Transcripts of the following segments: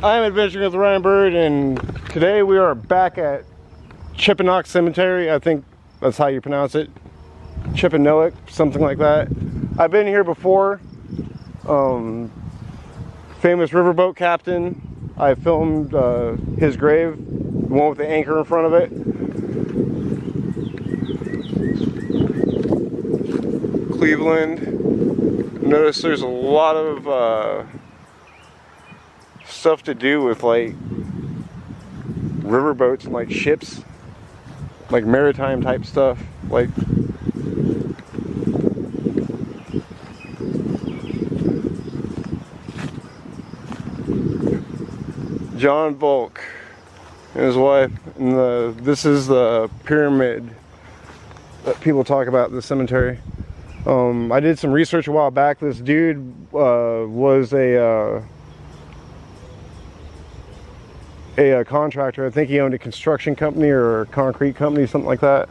I'm Adventuring with Ryan Bird, and today we are back at Chippiannock Cemetery. I think that's how you pronounce it. Chippiannock, something like that. I've been here before. Famous riverboat captain. I filmed his grave, the one with the anchor in front of it. Cleveland. Notice there's a lot of stuff to do with like riverboats and like ships, like maritime type stuff, like John Volk and his wife, and this is the pyramid that people talk about in the cemetery. I did some research a while back. This dude was a contractor. I think he owned a construction company or a concrete company, something like that.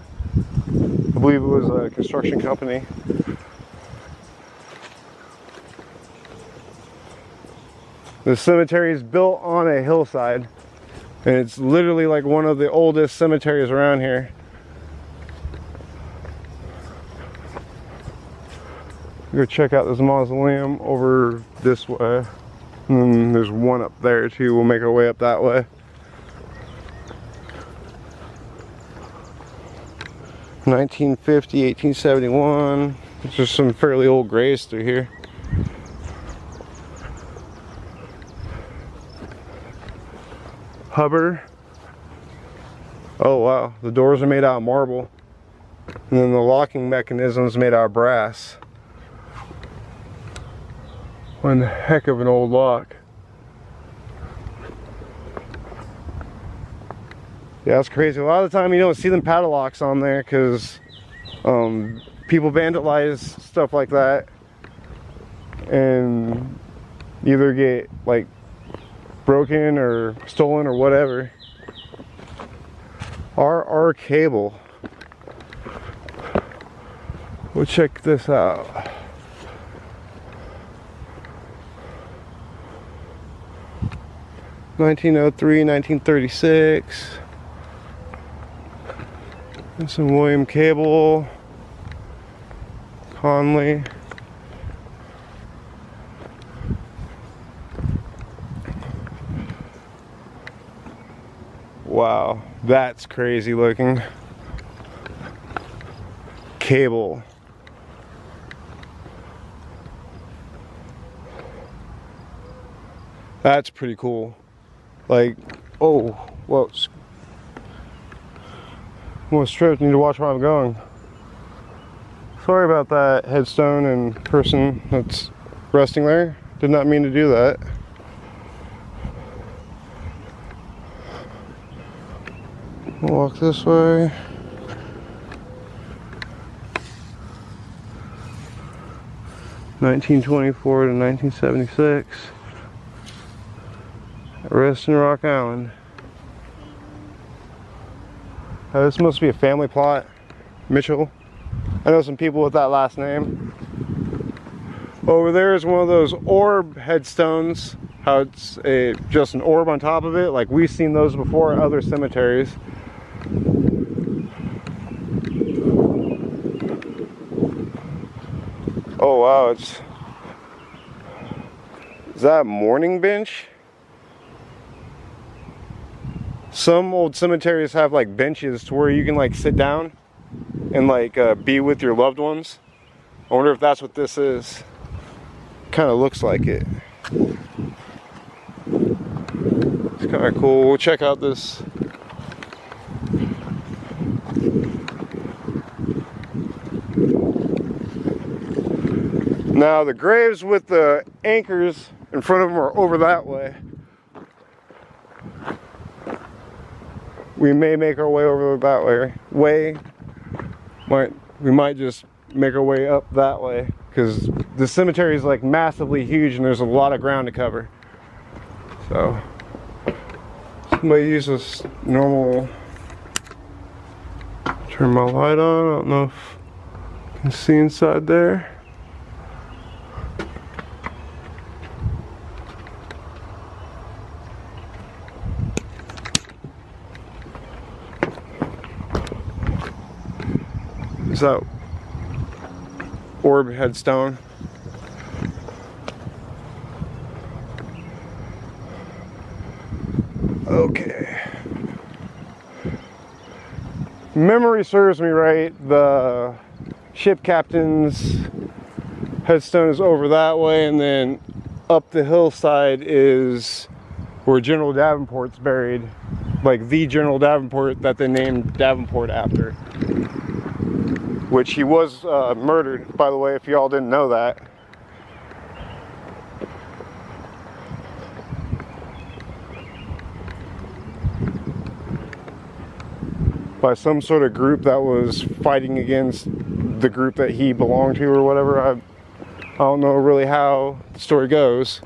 I believe it was a construction company. The cemetery is built on a hillside, and it's literally like one of the oldest cemeteries around here. Go check out this mausoleum over this way. And then there's one up there too. We'll make our way up that way. 1950, 1871. There's just some fairly old graves through here. Hubbard. Oh wow, the doors are made out of marble. And then the locking mechanism is made out of brass. One heck of an old lock. Yeah, that's crazy. A lot of the time you don't see them padlocks on there because people vandalize stuff like that and either get like broken or stolen or whatever. RR cable. We'll check this out. (1903, 1936). And some William Cable, Conley. Wow, that's crazy looking. Cable. That's pretty cool. Like, oh, whoa. I'm almost tripped. Need to watch where I'm going. Sorry about that headstone and person that's resting there. Did not mean to do that. Walk this way. (1924 to 1976). Rest in Rock Island. This must be a family plot. Mitchell. I know some people with that last name. Over there is one of those orb headstones. How it's just an orb on top of it. Like we've seen those before at other cemeteries. Oh wow, is that a mourning bench? Some old cemeteries have like benches to where you can like sit down and like be with your loved ones. I wonder if that's what this is. Kind of looks like it. It's kind of cool. We'll check out this. Now the graves with the anchors in front of them are over that way. We may make our way over that way. We might just make our way up that way because the cemetery is like massively huge and there's a lot of ground to cover. So somebody use this normal. Turn my light on. I don't know if you can see inside there. Is that orb headstone? Okay. Memory serves me right, the ship captain's headstone is over that way, and then up the hillside is where General Davenport's buried. Like the General Davenport that they named Davenport after. Which he was murdered, by the way, if y'all didn't know that. By some sort of group that was fighting against the group that he belonged to or whatever. I don't know really how the story goes.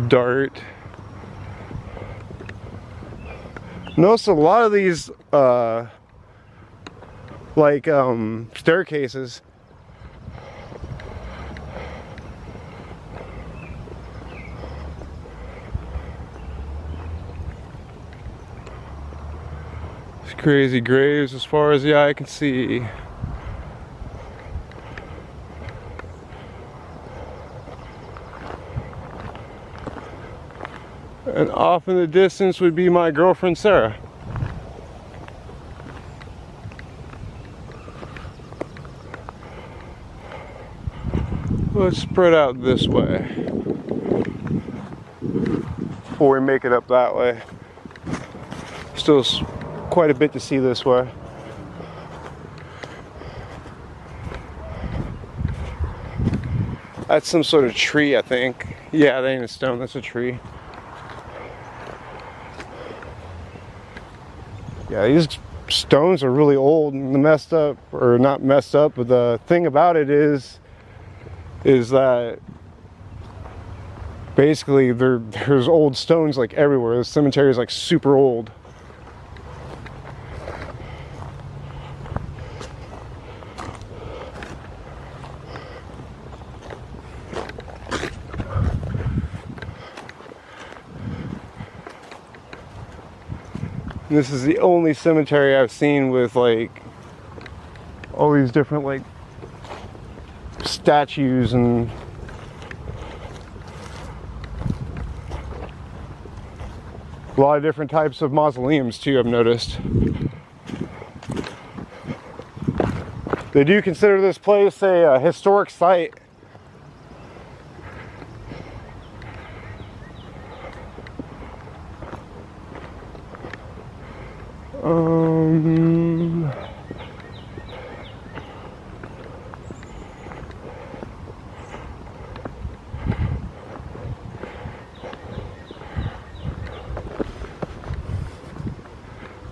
Dart. Notice a lot of these staircases. It's crazy graves as far as the eye can see. And off in the distance would be my girlfriend Sarah. Let's spread out this way before we make it up that way. Still quite a bit to see this way. That's some sort of tree, I think. Yeah, that ain't a stone, that's a tree. Yeah, these stones are really old and messed up, or not messed up, but the thing about it is that basically there's old stones like everywhere. The cemetery is like super old. This is the only cemetery I've seen with like all these different like statues and a lot of different types of mausoleums too, I've noticed. They do consider this place a historic site.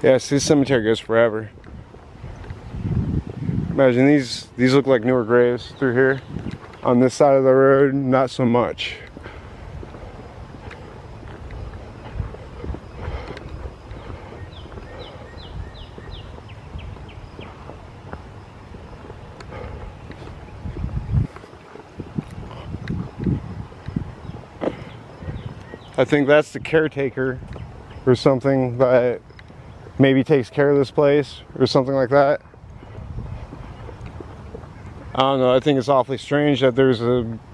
Yes, this cemetery goes forever. Imagine these look like newer graves through here. On this side of the road, not so much. I think that's the caretaker or something that maybe takes care of this place or something like that. I don't know, I think it's awfully strange that there's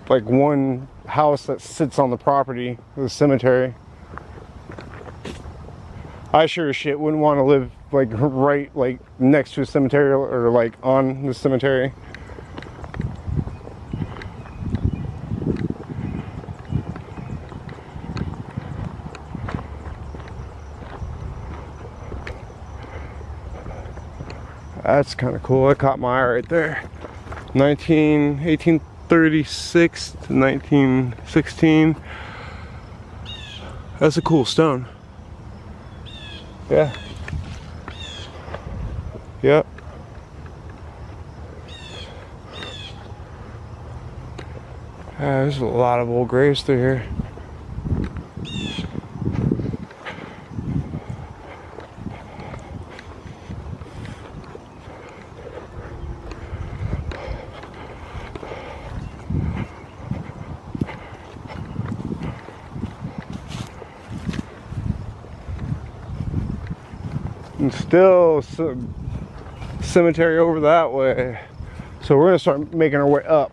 like one house that sits on the property of the cemetery. I sure as shit wouldn't want to live like right like next to a cemetery or like on the cemetery. That's kind of cool. That caught my eye right there. 1836 to 1916. That's a cool stone. Yeah. Yep. There's a lot of old graves through here. And still some cemetery over that way. So we're gonna start making our way up.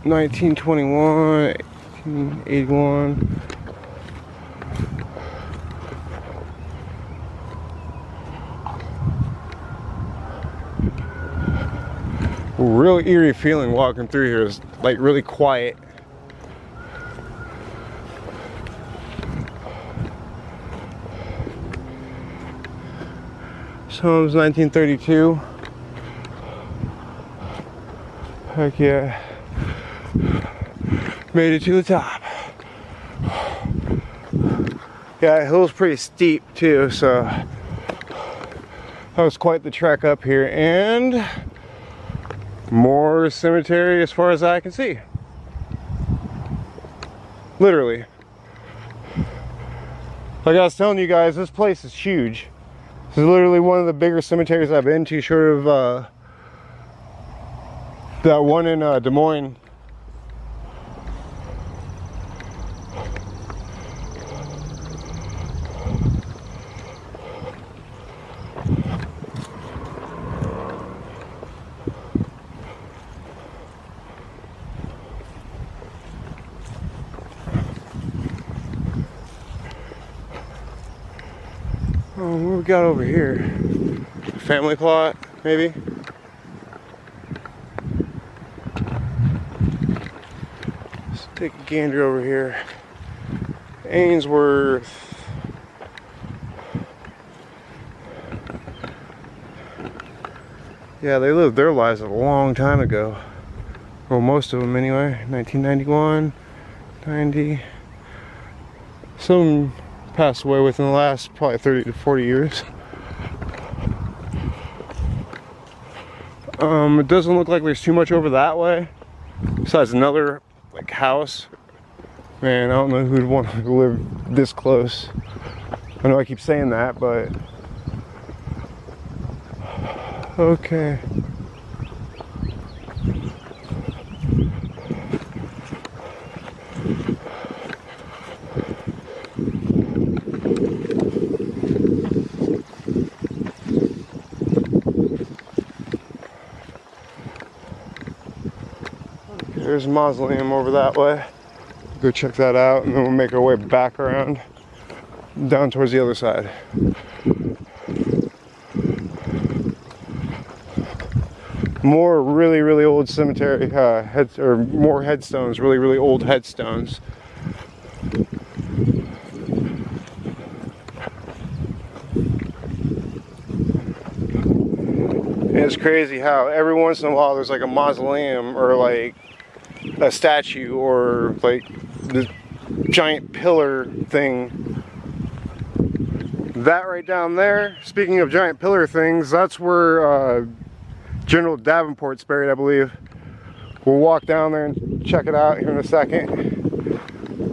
$1921, $1881. Real eerie feeling walking through here. Is like really quiet. This home's 1932. Heck yeah. Made it to the top. Yeah, the hill's pretty steep too, so that was quite the trek up here. And more cemetery as far as I can see. Literally. Like I was telling you guys, this place is huge. This is literally one of the bigger cemeteries I've been to, short of that one in Des Moines. What we got over here? Family plot, maybe? Let's take a gander over here. Ainsworth. Yeah, they lived their lives a long time ago. Well, most of them anyway. 1991, 90. Some passed away within the last probably 30 to 40 years. It doesn't look like there's too much over that way. Besides another like house. Man, I don't know who'd want to live this close. I know I keep saying that, but okay. There's a mausoleum over that way. Go check that out, and then we'll make our way back around down towards the other side. More really old cemetery heads, or more headstones, really old headstones. And it's crazy how every once in a while there's like a mausoleum or like a statue or like this giant pillar thing. That right down there, speaking of giant pillar things, that's where General Davenport's buried, I believe. We'll walk down there and check it out here in a second.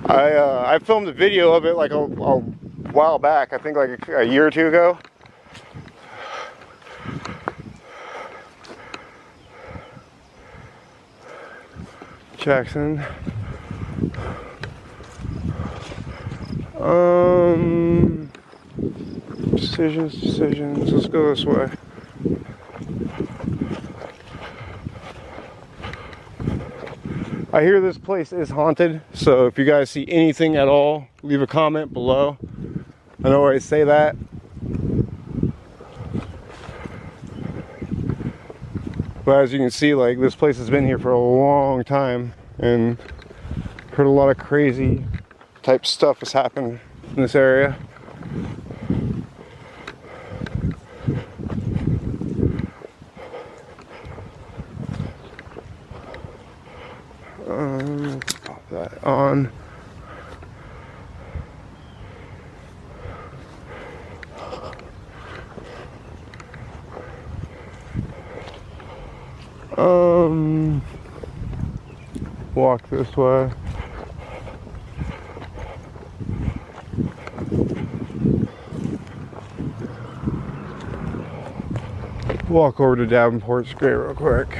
I filmed a video of it like a while back, I think like a year or two ago. Jackson. Decisions. Let's go this way. I hear this place is haunted, so if you guys see anything at all, leave a comment below. I know I say that. But as you can see, like, this place has been here for a long time, and heard a lot of crazy type stuff has happened in this area. Let's pop that on. Walk this way. walk over to Davenport's grave real quick.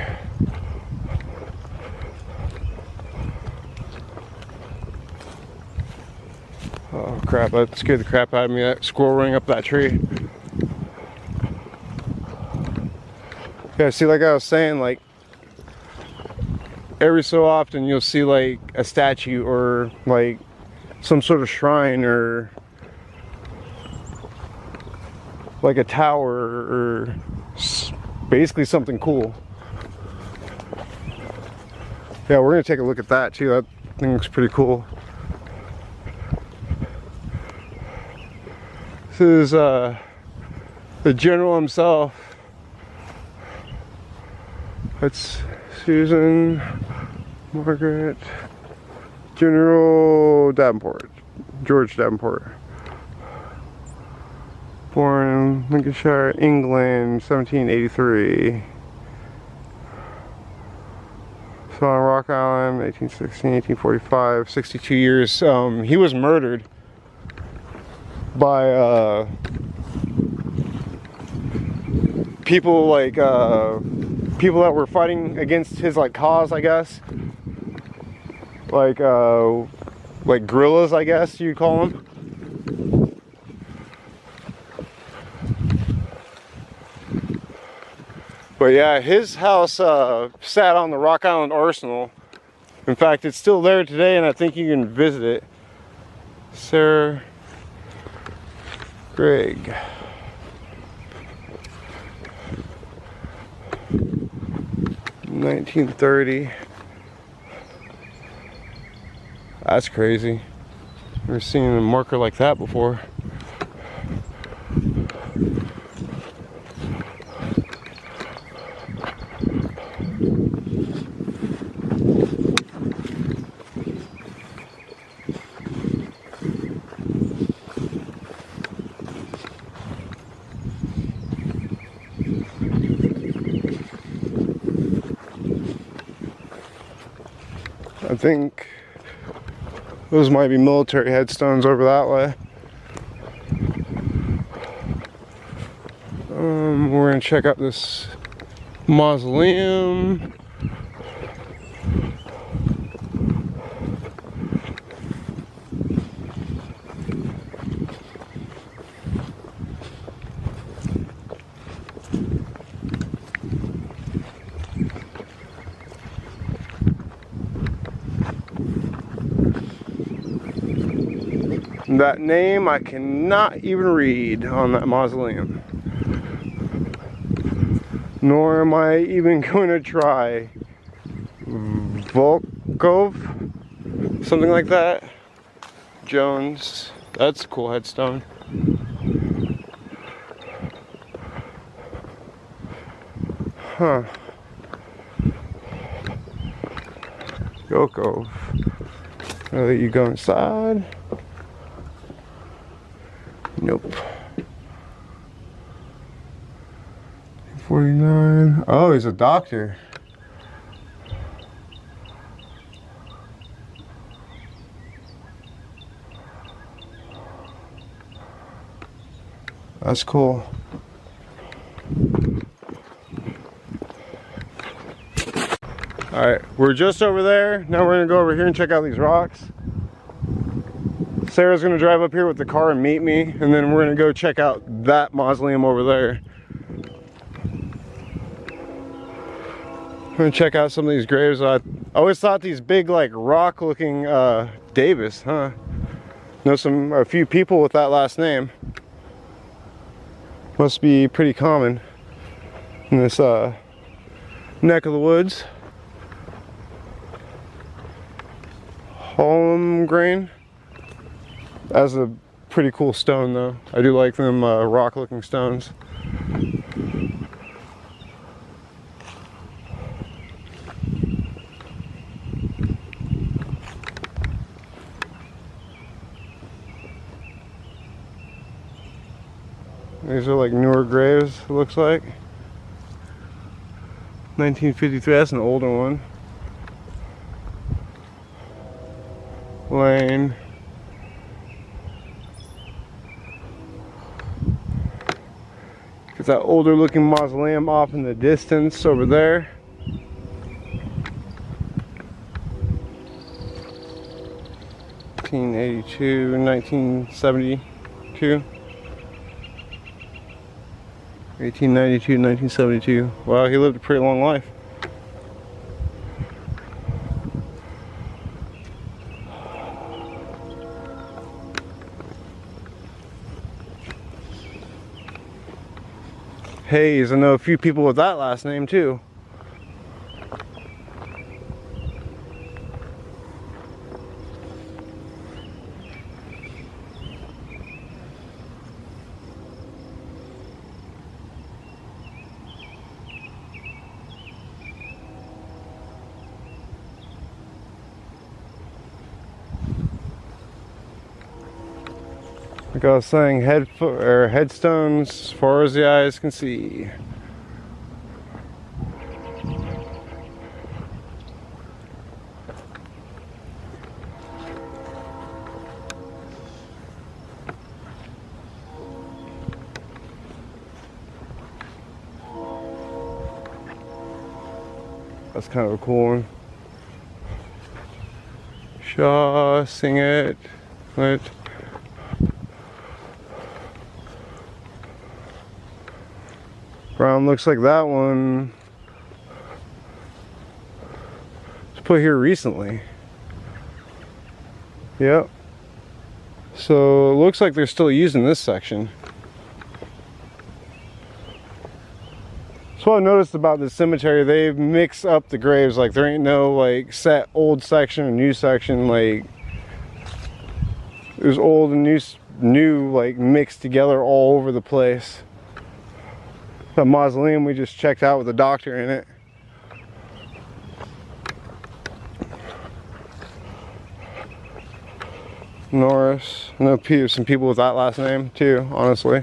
Oh crap, that scared the crap out of me, that squirrel running up that tree. Yeah, see, like I was saying, like every so often you'll see like a statue or like some sort of shrine or like a tower or basically something cool. Yeah, we're gonna take a look at that too. That thing looks pretty cool. This is the general himself. That's Susan Margaret General Davenport, George Davenport. Born in Lincolnshire, England, 1783. So on Rock Island, 1816, 1845, 62 years. He was murdered by people like people that were fighting against his like cause, I guess. Like guerrillas, I guess you'd call them. But yeah, his house sat on the Rock Island Arsenal. In fact, it's still there today, and I think you can visit it. Sarah Gregg. $1930. That's crazy. Never seen a marker like that before. I think those might be military headstones over that way. We're gonna check out this mausoleum. That name I cannot even read on that mausoleum. Nor am I even going to try. Volkov? Something like that. Jones. That's a cool headstone. Huh. Volkov. I'll let you go inside. Nope. 49. Oh, he's a doctor. That's cool. Alright, we're just over there. Now we're gonna go over here and check out these rocks. Sarah's gonna drive up here with the car and meet me, and then we're gonna go check out that mausoleum over there. I'm gonna check out some of these graves. I always thought these big, like, rock-looking Davis, huh? Know a few people with that last name. Must be pretty common in this neck of the woods. Holmgren. That's a pretty cool stone, though. I do like them rock-looking stones. These are like newer graves, it looks like. 1953, that's an older one. Lane. It's that older looking mausoleum off in the distance over there. (1982, 1972). 1892, 1972. Wow, he lived a pretty long life. Hayes, I know a few people with that last name too. Like I was saying, headstones as far as the eyes can see. That's kind of a cool one. Shaw, sing it. What? Brown looks like that one was put here recently. Yep. So it looks like they're still using this section. That's what I noticed about this cemetery. They mix up the graves. Like there ain't no like set old section or new section. Like there's old and new like mixed together all over the place. The mausoleum we just checked out with a doctor in it. Norris. I know some people with that last name too, honestly.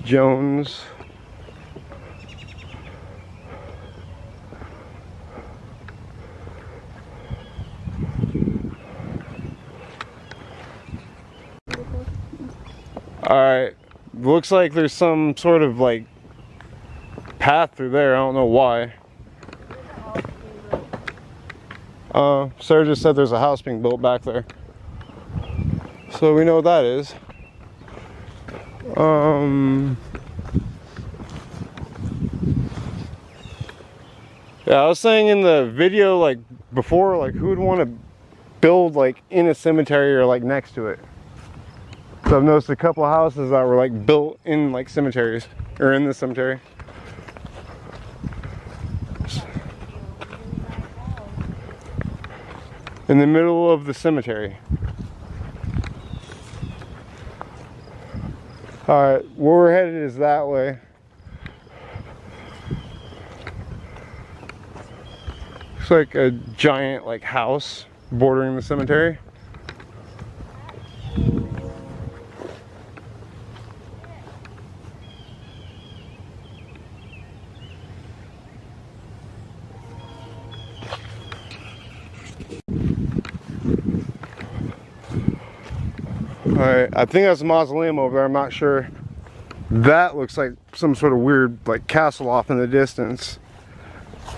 Jones. Alright. Looks like there's some sort of like path through there. I don't know why. Sarah just said there's a house being built back there. So we know what that is. Yeah, I was saying in the video like before, like who would want to build like in a cemetery or like next to it? So I've noticed a couple of houses that were like built in like cemeteries or in the cemetery. In the middle of the cemetery. Alright, where we're headed is that way. Looks like a giant like house bordering the cemetery. Alright, I think that's a mausoleum over there, I'm not sure. That looks like some sort of weird like castle off in the distance.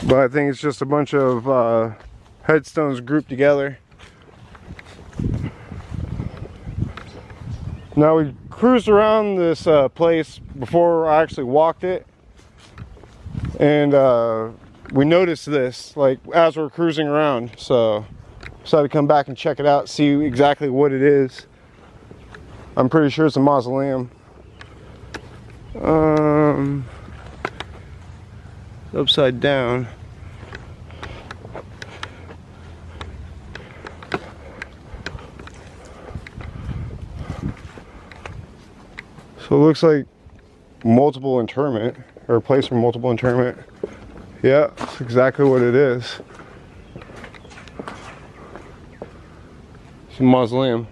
But I think it's just a bunch of headstones grouped together. Now we cruised around this place before I actually walked it. And we noticed this like as we're cruising around. So decided to come back and check it out, see exactly what it is. I'm pretty sure it's a mausoleum. Upside down. So it looks like multiple interment, or a place for multiple interment. Yeah, that's exactly what it is. It's a mausoleum.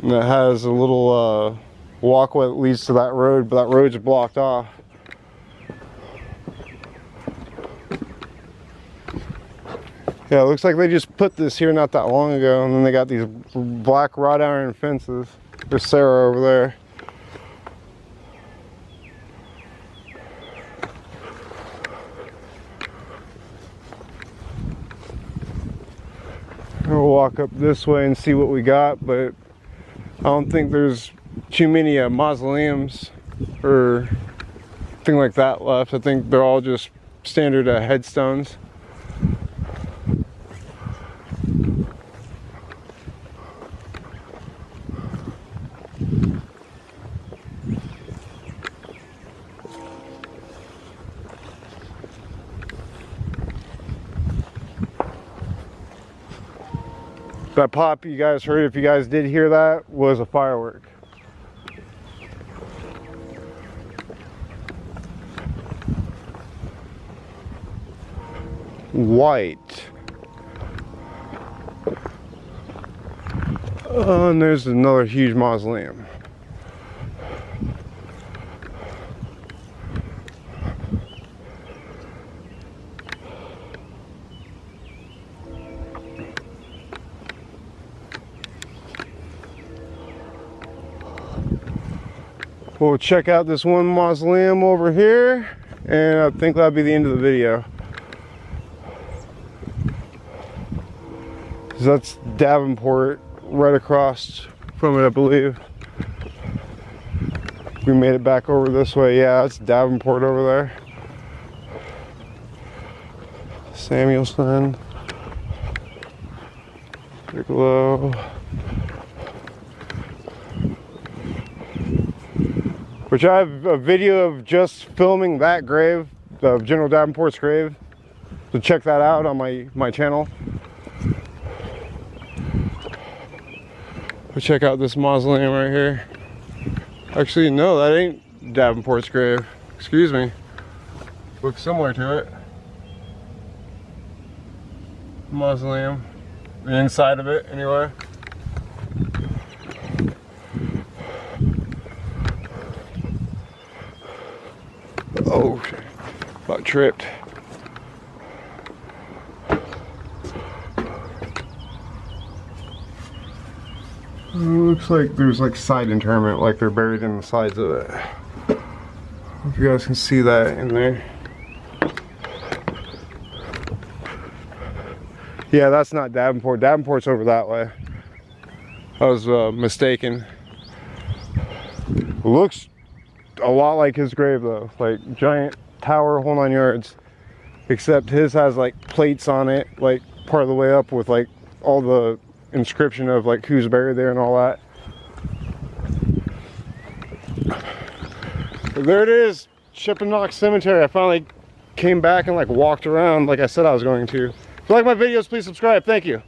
And it has a little walkway that leads to that road, but that road's blocked off. Yeah, it looks like they just put this here not that long ago, and then they got these black wrought iron fences. There's Sarah over there. We'll walk up this way and see what we got, but I don't think there's too many mausoleums or thing like that left. I think they're all just standard headstones. That pop you guys heard, if you guys did hear that, was a firework. White. Oh, and there's another huge mausoleum. We'll check out this one mausoleum over here, and I think that'll be the end of the video. That's Davenport right across from it, I believe. We made it back over this way. Yeah, that's Davenport over there. Samuelson. Bigelow. Which I have a video of just filming that grave, of General Davenport's grave. So check that out on my channel. We'll check out this mausoleum right here. Actually, no, that ain't Davenport's grave. Excuse me. Looks similar to it. Mausoleum. The inside of it, anyway. Oh, about tripped. It looks like there's like side interment, like they're buried in the sides of it. If you guys can see that in there. Yeah, that's not Davenport. Davenport's over that way. I was mistaken. Looks a lot like his grave though, like giant tower, whole 9 yards. Except his has like plates on it, like part of the way up with like all the inscription of like who's buried there and all that. But there it is, Chippiannock Cemetery. I finally came back and like walked around like I said I was going to. If you like my videos, please subscribe. Thank you.